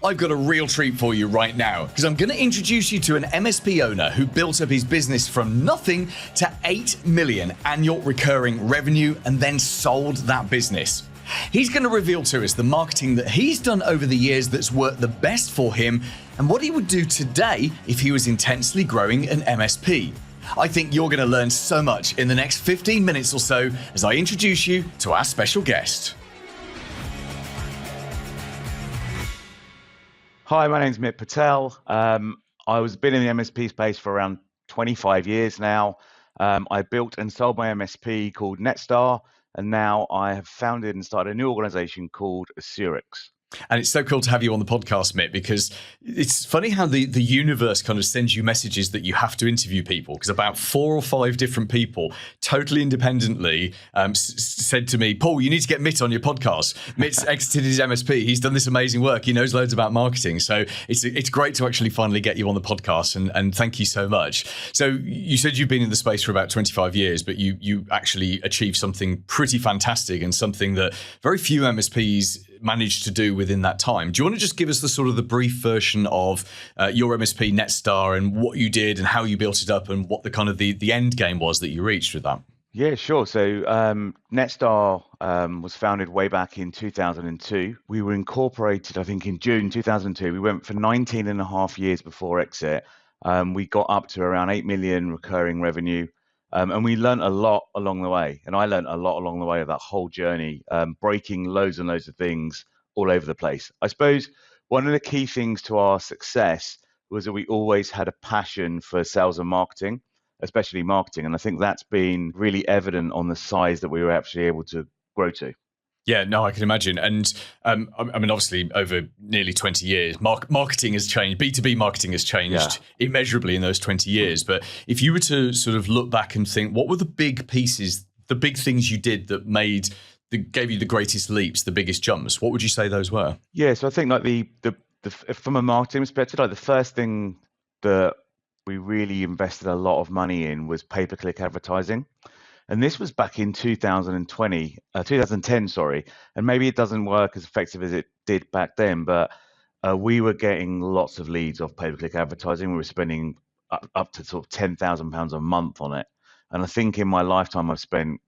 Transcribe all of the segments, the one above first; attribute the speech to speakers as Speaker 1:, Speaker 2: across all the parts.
Speaker 1: I've got a real treat for you right now, because I'm going to introduce you to an MSP owner who built up his business from nothing to 8 million annual recurring revenue and then sold that business. He's going to reveal to us the marketing that he's done over the years that's worked the best for him and what he would do today if he was intensely growing an MSP. I think you're going to learn so much in the next 15 minutes or so as I introduce you to our special guest.
Speaker 2: Hi, my name's Patel. I was been in the MSP space for around 25 years now. I built and sold my MSP called Netstar, and now I have founded and started a new organization called Assurix.
Speaker 1: And it's so cool to have you on the podcast, Mitt, because it's funny how the universe kind of sends you messages that you have to interview people, because about 4 or 5 different people totally independently said to me, Paul, you need to get Mitt on your podcast. Mitt's exited his MSP. He's done this amazing work. He knows loads about marketing. So it's great to actually finally get you on the podcast, and thank you so much. So you said you've been in the space for about 25 years, but you actually achieved something pretty fantastic and something that very few MSPs managed to do within that time. Do you want to just give us the brief version of your MSP Netstar and what you did and how you built it up and what the kind of the end game was that you reached with that?
Speaker 2: Yeah, sure. So Netstar was founded way back in 2002. We were incorporated, I think, in June 2002. We went for 19 and a half years before exit. We got up to around 8 million recurring revenue. And we learned a lot along the way. And I learned a lot along the way of that whole journey, breaking loads and loads of things all over the place. I suppose one of the key things to our success was that we always had a passion for sales and marketing, especially marketing. And I think that's been really evident on the size that we were actually able to grow to.
Speaker 1: Yeah, no, I can imagine. And I mean, obviously, over nearly 20 years, marketing has changed. B2B marketing has changed immeasurably in those 20 years. But if you were to sort of look back and think, what were the big pieces, the big things you did that gave you the greatest leaps, the biggest jumps? What would you say those were?
Speaker 2: Yeah, so I think like the from a marketing perspective, like the first thing that we really invested a lot of money in was pay-per-click advertising. And this was back in 2010, sorry. And maybe it doesn't work as effective as it did back then, but we were getting lots of leads off pay-per-click advertising. We were spending up to sort of £10,000 a month on it. And I think in my lifetime, I've spent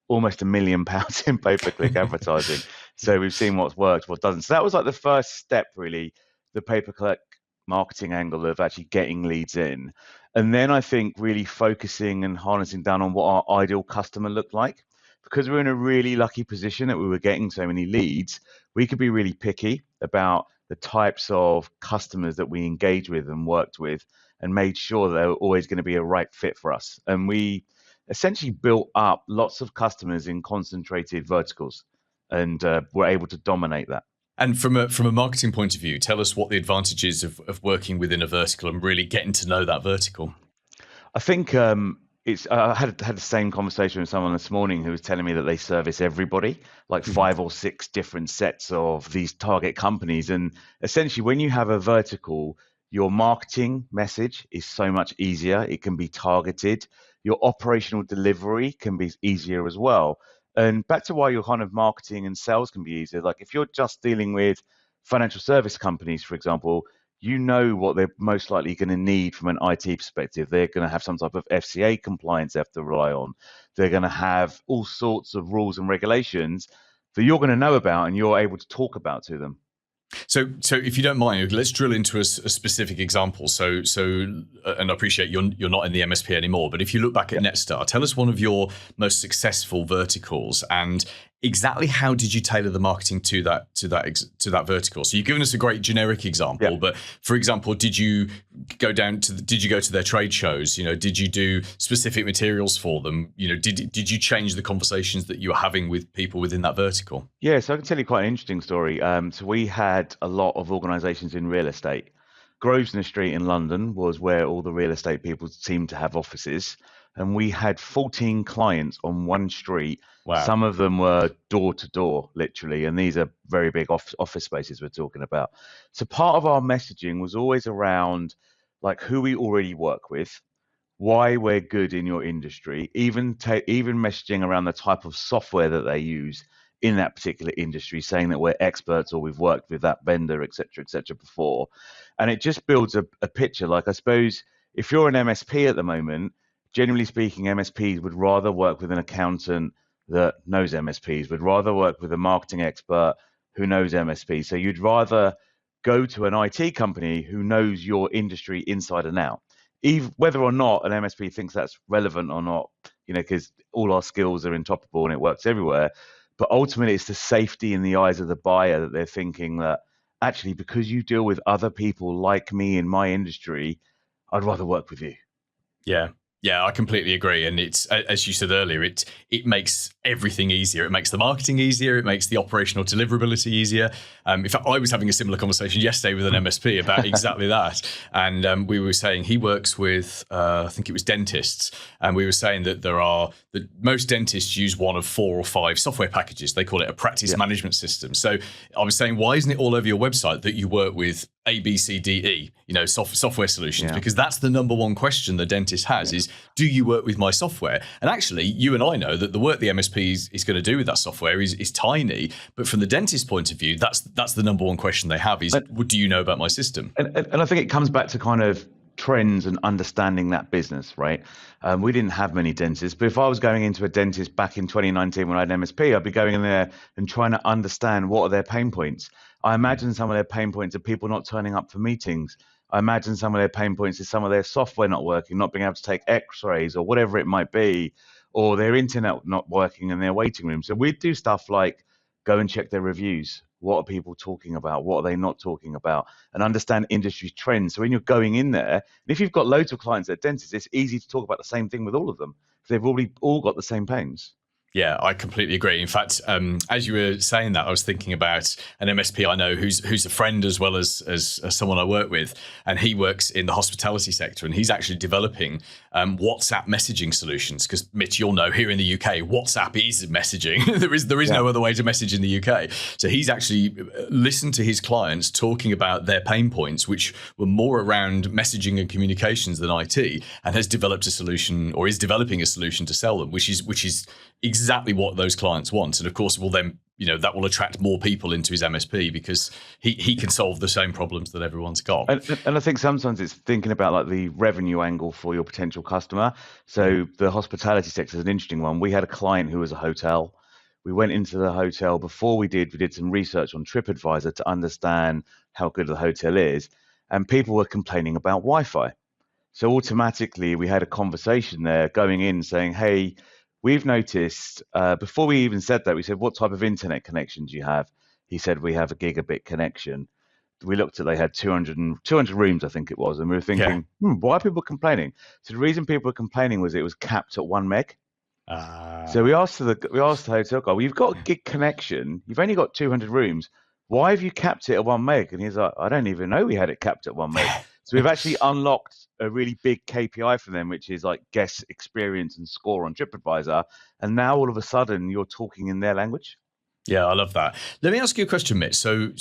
Speaker 2: almost £1 million in pay-per-click advertising. So we've seen what's worked, what doesn't. So that was like the first step, really, the pay-per-click marketing angle of actually getting leads in. And then I think really focusing and harnessing down on what our ideal customer looked like. Because we're in a really lucky position that we were getting so many leads, we could be really picky about the types of customers that we engage with and worked with, and made sure that they were always going to be a right fit for us. And we essentially built up lots of customers in concentrated verticals, and were able to dominate that.
Speaker 1: And from a marketing point of view, tell us what the advantages of working within a vertical and really getting to know that vertical.
Speaker 2: I think I had the same conversation with someone this morning who was telling me that they service everybody, like 5 or 6 different sets of these target companies. And essentially, when you have a vertical, your marketing message is so much easier. It can be targeted. Your operational delivery can be easier as well. And back to why your kind of marketing and sales can be easier. Like if you're just dealing with financial service companies, for example, you know what they're most likely going to need from an IT perspective. They're going to have some type of FCA compliance they have to rely on. They're going to have all sorts of rules and regulations that you're going to know about and you're able to talk about to them.
Speaker 1: So if you don't mind, let's drill into a specific example. So, and I appreciate you're not in the MSP anymore, but if you look back at Netstar, tell us one of your most successful verticals and exactly how did you tailor the marketing to that vertical? So you've given us a great generic example, but for example, did you go to their trade shows? You know, did you do specific materials for them? You know, did you change the conversations that you were having with people within that vertical?
Speaker 2: Yeah, so I can tell you quite an interesting story. So we had a lot of organizations in real estate. Grosvenor Street in London was where all the real estate people seemed to have offices. And we had 14 clients on one street.
Speaker 1: Wow.
Speaker 2: Some of them were door to door, literally. And these are very big office spaces we're talking about. So part of our messaging was always around like who we already work with, why we're good in your industry, even messaging around the type of software that they use, in that particular industry, saying that we're experts or we've worked with that vendor, et cetera, before. And it just builds a picture. Like, I suppose if you're an MSP at the moment, generally speaking, MSPs would rather work with an accountant that knows MSPs, would rather work with a marketing expert who knows MSP. So you'd rather go to an IT company who knows your industry inside and out, even whether or not an MSP thinks that's relevant or not, because all our skills are interoperable and it works everywhere. But ultimately, it's the safety in the eyes of the buyer that they're thinking that actually, because you deal with other people like me in my industry, I'd rather work with you.
Speaker 1: Yeah. Yeah, I completely agree. And it's, as you said earlier, it makes everything easier. It makes the marketing easier. It makes the operational deliverability easier. In fact, I was having a similar conversation yesterday with an MSP about exactly that. And we were saying he works with, I think it was dentists. And we were saying that most dentists use one of 4 or 5 software packages. They call it a practice management system. So I was saying, why isn't it all over your website that you work with A, B, C, D, E, software solutions? Because that's the number one question the dentist has is, do you work with my software? And actually, you and I know that the work the MSP is going to do with that software is tiny. But from the dentist point of view, that's the number one question they have is, do you know about my system?
Speaker 2: And I think it comes back to kind of trends and understanding that business, right? We didn't have many dentists, but if I was going into a dentist back in 2019 when I had an MSP, I'd be going in there and trying to understand what are their pain points. I imagine some of their pain points are people not turning up for meetings. I imagine some of their pain points is some of their software not working, not being able to take x-rays or whatever it might be, or their internet not working in their waiting room. So we'd do stuff like go and check their reviews. What are people talking about? What are they not talking about? And understand industry trends. So when you're going in there, and if you've got loads of clients at dentists, it's easy to talk about the same thing with all of them. They've already all got the same pains.
Speaker 1: Yeah, I completely agree. In fact, as you were saying that, I was thinking about an MSP I know who's a friend as well as someone I work with, and he works in the hospitality sector, and he's actually developing WhatsApp messaging solutions. Because Mitch, you'll know here in the UK, WhatsApp is messaging. there is no other way to message in the UK. So he's actually listened to his clients talking about their pain points, which were more around messaging and communications than IT, and has developed a solution or is developing a solution to sell them, which is exactly what those clients want. And of course, will then, that will attract more people into his MSP because he can solve the same problems that everyone's got.
Speaker 2: And I think sometimes it's thinking about like the revenue angle for your potential customer. So the hospitality sector is an interesting one. We had a client who was a hotel. We went into the hotel. Before we did some research on TripAdvisor to understand how good the hotel is. And people were complaining about Wi-Fi. So automatically we had a conversation there going in saying, hey, we've noticed, before we even said that, we said, what type of internet connection do you have? He said, we have a gigabit connection. We looked at, they had 200 rooms, I think it was. And we were thinking, why are people complaining? So the reason people were complaining was it was capped at 1 meg. So we asked the hotel guy, well, you've got a gig connection. You've only got 200 rooms. Why have you capped it at 1 meg? And he's like, I don't even know we had it capped at 1 meg. So we've actually unlocked a really big KPI for them, which is like guest experience and score on TripAdvisor. And now all of a sudden you're talking in their language.
Speaker 1: Yeah, I love that. Let me ask you a question, Mitch. So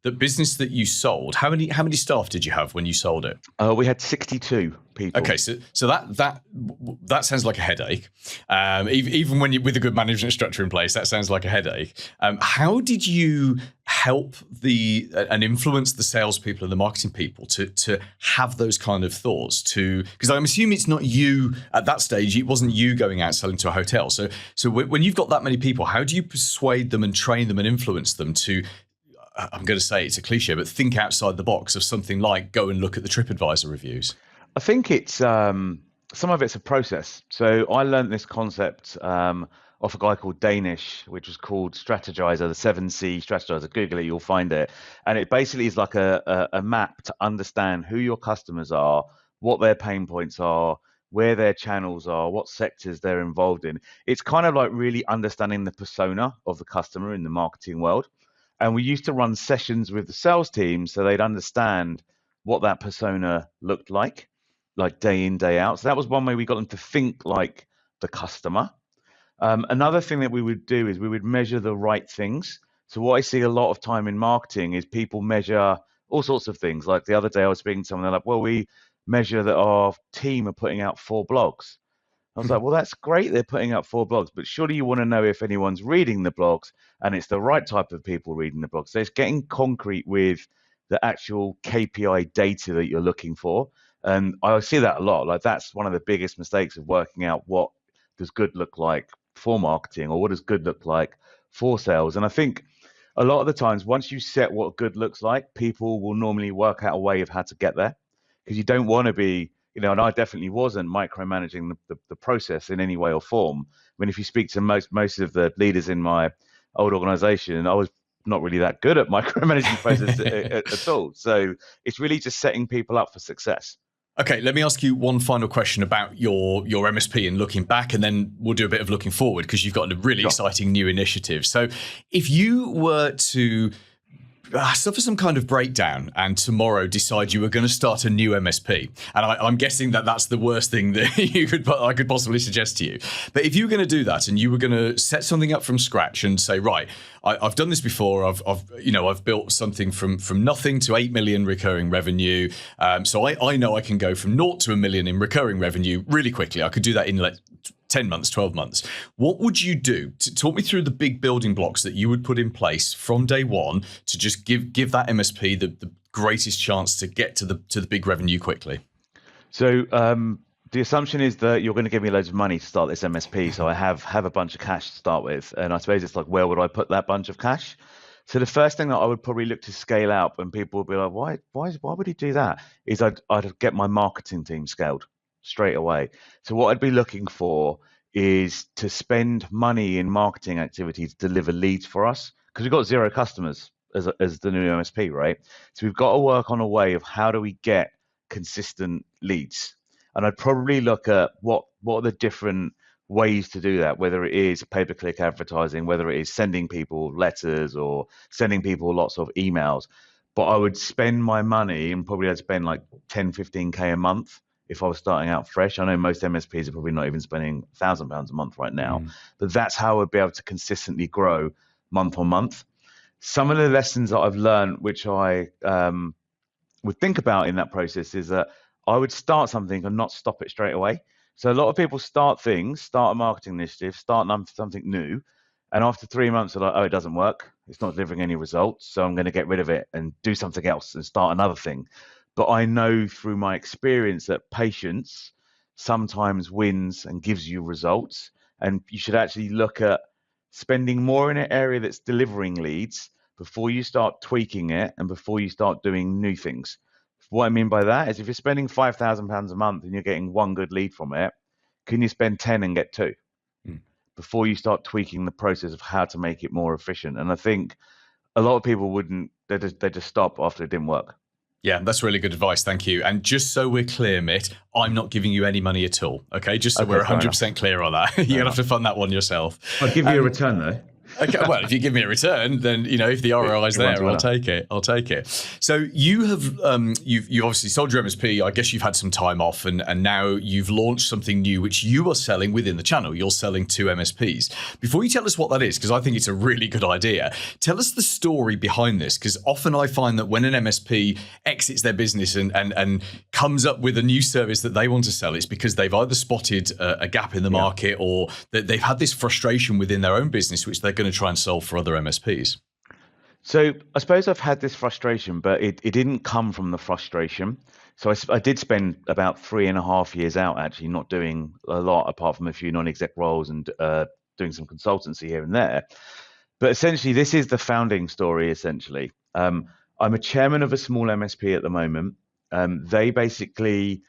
Speaker 1: the business that you sold, how many staff did you have when you sold it?
Speaker 2: We had 62 people.
Speaker 1: Okay, so that sounds like a headache. Even when you with a good management structure in place, that sounds like a headache. How did you help and influence the salespeople and the marketing people to have those kind of thoughts? Because I'm assuming it's not you at that stage. It wasn't you going out selling to a hotel. So when you've got that many people, how do you persuade them and train them and influence them to? I'm going to say it's a cliche, but think outside the box of something like go and look at the TripAdvisor reviews.
Speaker 2: I think it's some of it's a process. So I learned this concept off a guy called Danish, which was called Strategizer, the 7C Strategizer. Google it, you'll find it. And it basically is like a map to understand who your customers are, what their pain points are, where their channels are, what sectors they're involved in. It's kind of like really understanding the persona of the customer in the marketing world. And we used to run sessions with the sales team so they'd understand what that persona looked like day in, day out. So that was one way we got them to think like the customer. Another thing that we would do is we would measure the right things. So what I see a lot of time in marketing is people measure all sorts of things. Like the other day I was speaking to someone, they're like, well, we measure that our team are putting out 4 blogs. I was like, well, that's great. They're putting up 4 blogs, but surely you want to know if anyone's reading the blogs and it's the right type of people reading the blogs. So it's getting concrete with the actual KPI data that you're looking for. And I see that a lot. Like that's one of the biggest mistakes of working out what does good look like for marketing or what does good look like for sales. And I think a lot of the times, once you set what good looks like, people will normally work out a way of how to get there, because you don't want to be, and I definitely wasn't micromanaging the process in any way or form. I mean, if you speak to most of the leaders in my old organization, I was not really that good at micromanaging the process at all. So it's really just setting people up for success.
Speaker 1: Okay, let me ask you one final question about your MSP and looking back, and then we'll do a bit of looking forward because you've got a really exciting new initiative. So if you were to suffer some kind of breakdown and tomorrow decide you were going to start a new MSP, and I'm guessing that that's the worst thing that I could possibly suggest to you. But if you were going to do that and you were going to set something up from scratch and say, right, I've done this before. I've built something from nothing to 8 million recurring revenue. So I know I can go from 0 to 1 million in recurring revenue really quickly. I could do that in 10 months, 12 months. What would you do? Talk me through the big building blocks that you would put in place from day one to just give that MSP the greatest chance to get to the big revenue quickly.
Speaker 2: So the assumption is that you're going to give me loads of money to start this MSP. So I have a bunch of cash to start with. And I suppose it's like, where would I put that bunch of cash? So the first thing that I would probably look to scale up, and people would be like, why would he do that? Is I'd get my marketing team scaled straight away. So what I'd be looking for is to spend money in marketing activities to deliver leads for us, because we've got 0 customers as the new MSP, right? So we've got to work on a way of how do we get consistent leads. And I'd probably look at what are the different ways to do that, whether it is pay-per-click advertising, whether it is sending people letters or sending people lots of emails. But I would spend my money, and probably I'd spend like 10, 15K a month if I was starting out fresh. I know most MSPs are probably not even spending £1,000 a month right now, but that's how I'd be able to consistently grow month on month. Some of the lessons that I've learned, which I would think about in that process, is that I would start something and not stop it straight away. So a lot of people start a marketing initiative, start something new, and after 3 months they're like, oh, it doesn't work. It's not delivering any results. So I'm going to get rid of it and do something else and start another thing. But I know through my experience that patience sometimes wins and gives you results. And you should actually look at spending more in an area that's delivering leads before you start tweaking it and before you start doing new things. What I mean by that is if you're spending £5,000 a month and you're getting 1 good lead from it, can you spend 10 and get 2 before you start tweaking the process of how to make it more efficient? And I think a lot of people wouldn't, they just stop after it didn't work.
Speaker 1: Yeah, that's really good advice. Thank you. And just so we're clear, Mitt, I'm not giving you any money at all. Okay, just so we're 100% clear on that. You're going to have to fund that one yourself.
Speaker 2: I'll give you a return though.
Speaker 1: Okay, well, if you give me a return, then if the ROI is there, I'll take it. So you have you've obviously sold your MSP. I guess you've had some time off, and now you've launched something new, which you are selling within the channel. You're selling to MSPs. Before you tell us what that is, because I think it's a really good idea, tell us the story behind this. Because often I find that when an MSP exits their business and comes up with a new service that they want to sell, it's because they've either spotted a gap in the market, or that they've had this frustration within their own business, which they're going to try and solve for other MSPs.
Speaker 2: So I suppose I've had this frustration, but it didn't come from the frustration. So I did spend about 3.5 years out actually not doing a lot apart from a few non-exec roles and doing some consultancy here and there. But essentially, this is the founding story, essentially. I'm a chairman of a small MSP at the moment. They basically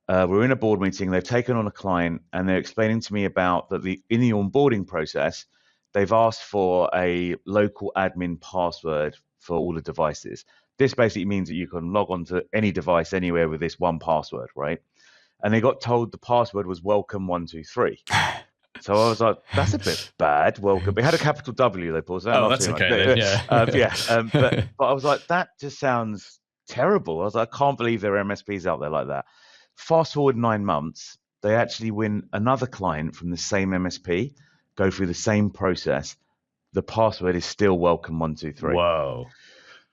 Speaker 2: we're in a board meeting. They've taken on a client and they're explaining to me about that in the onboarding process, they've asked for a local admin password for all the devices. This basically means that you can log on to any device anywhere with this one password, right? And they got told the password was welcome123. So I was like, that's a bit bad. Welcome. It had a capital W, they paused.
Speaker 1: Oh, that's okay. Then,
Speaker 2: but I was like, that just sounds terrible. I was like, I can't believe there are MSPs out there like that. Fast forward 9 months, they actually win another client from the same MSP, go through the same process. The password is still welcome123.
Speaker 1: Whoa.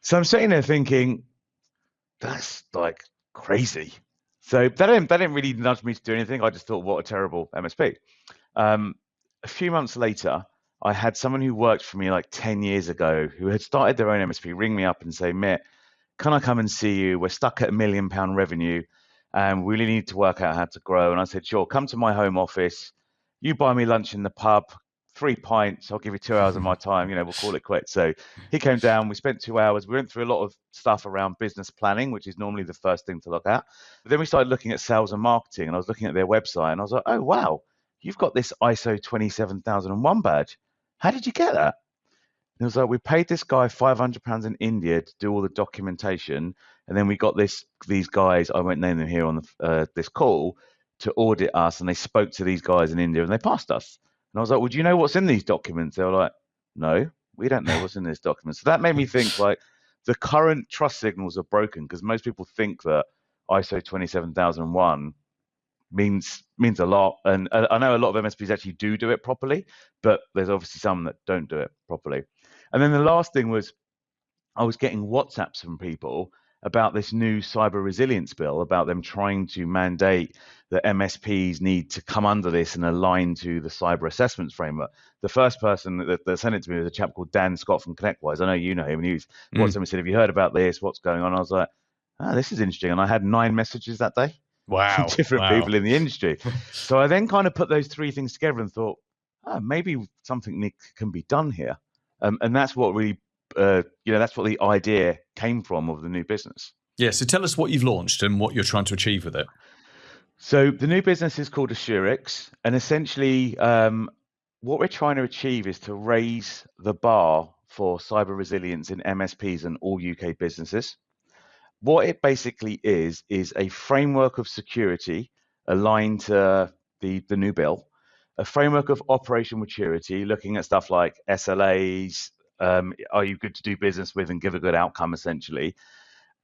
Speaker 2: So I'm sitting there thinking, that's like crazy. So they didn't really nudge me to do anything. I just thought, what a terrible MSP. Um, a few months later, I had someone who worked for me like 10 years ago who had started their own MSP ring me up and say, Mitt, can I come and see you? We're stuck at £1 million revenue and we really need to work out how to grow. And I said, sure, come to my home office. You buy me lunch in the pub, 3 pints. I'll give you 2 hours of my time. We'll call it quits. So he came down. We spent 2 hours. We went through a lot of stuff around business planning, which is normally the first thing to look at. But then we started looking at sales and marketing, and I was looking at their website, and I was like, oh, wow, you've got this ISO 27001 badge. How did you get that? And it was like, we paid this guy £500 in India to do all the documentation, and then we got these guys, I won't name them here on this call, to audit us, and they spoke to these guys in India, and they passed us. And I was like, well, do you know what's in these documents? They were like, no, we don't know what's in these documents. So that made me think, like, the current trust signals are broken, because most people think that ISO 27001 means a lot. And I know a lot of MSPs actually do it properly, but there's obviously some that don't do it properly. And then the last thing was, I was getting WhatsApps from people about this new cyber resilience bill, about them trying to mandate that MSPs need to come under this and align to the cyber assessments framework. The first person that sent it to me was a chap called Dan Scott from ConnectWise. I know you know him. And he was WhatsApp me, said, have you heard about this? What's going on? I was like, this is interesting. And I had 9 messages that day.
Speaker 1: Wow.
Speaker 2: From different people in the industry. So I then kind of put those 3 things together and thought, maybe something can be done here. And that's what really, that's what the idea came from of the new business.
Speaker 1: Yeah. So tell us what you've launched and what you're trying to achieve with it.
Speaker 2: So the new business is called Assurix. And essentially, what we're trying to achieve is to raise the bar for cyber resilience in MSPs and all UK businesses. What it basically is a framework of security aligned to the new bill, a framework of operational maturity, looking at stuff like SLAs, are you good to do business with and give a good outcome, essentially.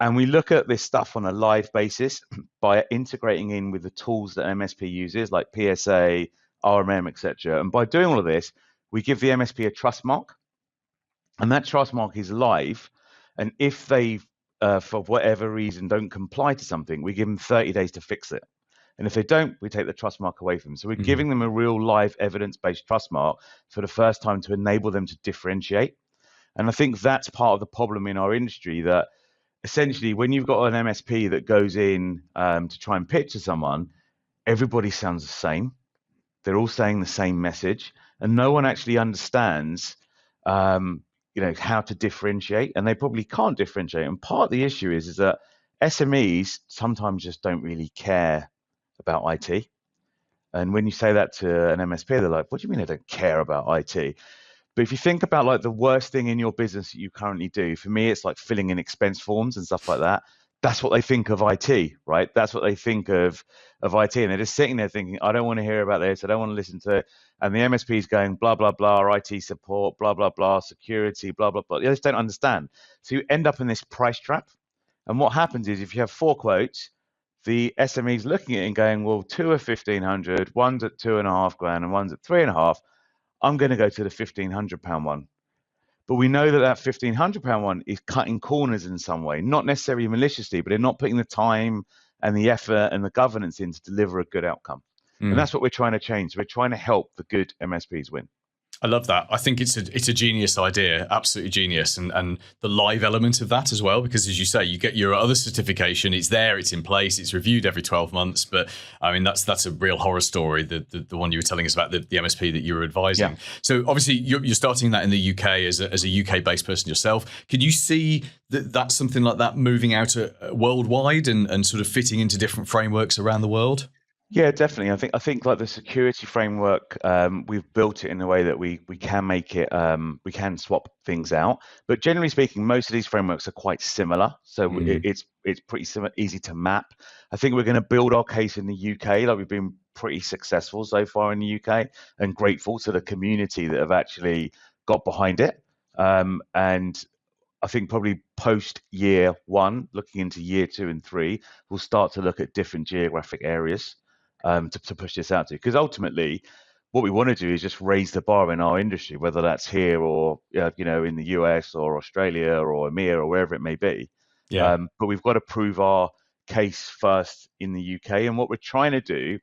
Speaker 2: And we look at this stuff on a live basis by integrating in with the tools that MSP uses, like PSA, RMM, etc. And by doing all of this, we give the MSP a trust mark, and that trust mark is live. And if they for whatever reason don't comply to something, we give them 30 days to fix it. And if they don't, we take the trust mark away from them. So we're giving them a real live evidence-based trust mark for the first time to enable them to differentiate. And I think that's part of the problem in our industry, that essentially when you've got an MSP that goes in to try and pitch to someone, everybody sounds the same. They're all saying the same message, and no one actually understands how to differentiate, and they probably can't differentiate. And part of the issue is that SMEs sometimes just don't really care about IT. And when you say that to an MSP, they're like, what do you mean I don't care about IT? But if you think about like the worst thing in your business that you currently do, for me, it's like filling in expense forms and stuff like that. That's what they think of IT, right? That's what they think of IT. And they're just sitting there thinking, I don't want to hear about this. I don't want to listen to it. And the MSP is going, blah, blah, blah, IT support, blah, blah, blah, security, blah, blah, blah. They just don't understand. So you end up in this price trap. And what happens is if you have 4 quotes, the SME is looking at it and going, well, 2 are 1,500, one's at 2.5 grand, and one's at 3.5. I'm going to go to the £1,500 one. But we know that £1,500 one is cutting corners in some way, not necessarily maliciously, but they're not putting the time and the effort and the governance in to deliver a good outcome. And that's what we're trying to change. We're trying to help the good MSPs win.
Speaker 1: I love that. I think it's a genius idea, absolutely genius, and the live element of that as well, because as you say, you get your other certification, it's there, it's in place, it's reviewed every 12 months. But I mean, that's a real horror story, the one you were telling us about, the MSP that you were advising. Yeah. So obviously you're starting that in the UK as a UK based person yourself. Could you see that's something like that moving out worldwide and sort of fitting into different frameworks around the world?
Speaker 2: Yeah, definitely. I think like the security framework, we've built it in a way that we can make it, we can swap things out. But generally speaking, most of these frameworks are quite similar. So it's pretty easy to map. I think we're going to build our case in the UK. Like we've been pretty successful so far in the UK, and grateful to the community that have actually got behind it. And I think probably post year 1, looking into year 2 and 3, we'll start to look at different geographic areas to push this out to, because ultimately what we want to do is just raise the bar in our industry, whether that's here or in the US or Australia or EMEA or wherever it may be. Yeah. But we've got to prove our case first in the UK. And what we're trying to do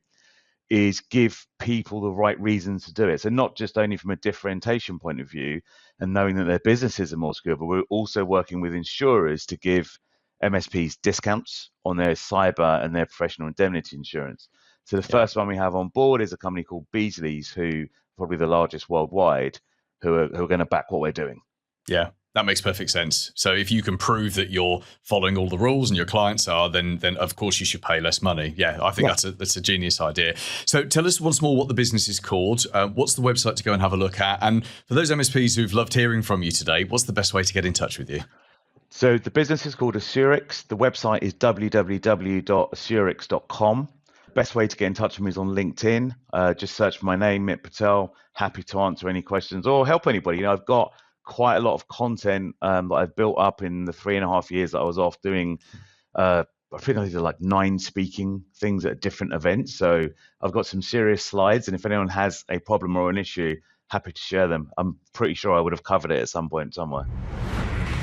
Speaker 2: is give people the right reasons to do it. So not just only from a differentiation point of view and knowing that their businesses are more secure, but we're also working with insurers to give MSPs discounts on their cyber and their professional indemnity insurance. So the first one we have on board is a company called Beasley's, who are probably the largest worldwide, who are going to back what we're doing.
Speaker 1: Yeah, that makes perfect sense. So if you can prove that you're following all the rules and your clients are, then of course you should pay less money. Yeah, I think that's a genius idea. So tell us once more what the business is called. What's the website to go and have a look at? And for those MSPs who've loved hearing from you today, what's the best way to get in touch with you?
Speaker 2: So the business is called Assurix. The website is www.assurix.com. Best way to get in touch with me is on LinkedIn. Just search for my name, Mit Patel. Happy to answer any questions or help anybody. I've got quite a lot of content that I've built up in the 3.5 years that I was off doing. I think I did like 9 speaking things at different events. So I've got some serious slides, and if anyone has a problem or an issue, happy to share them. I'm pretty sure I would have covered it at some point somewhere.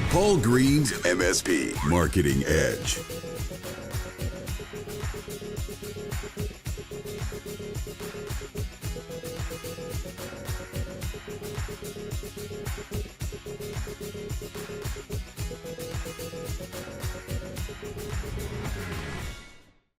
Speaker 3: Paul Green's MSP Marketing Edge.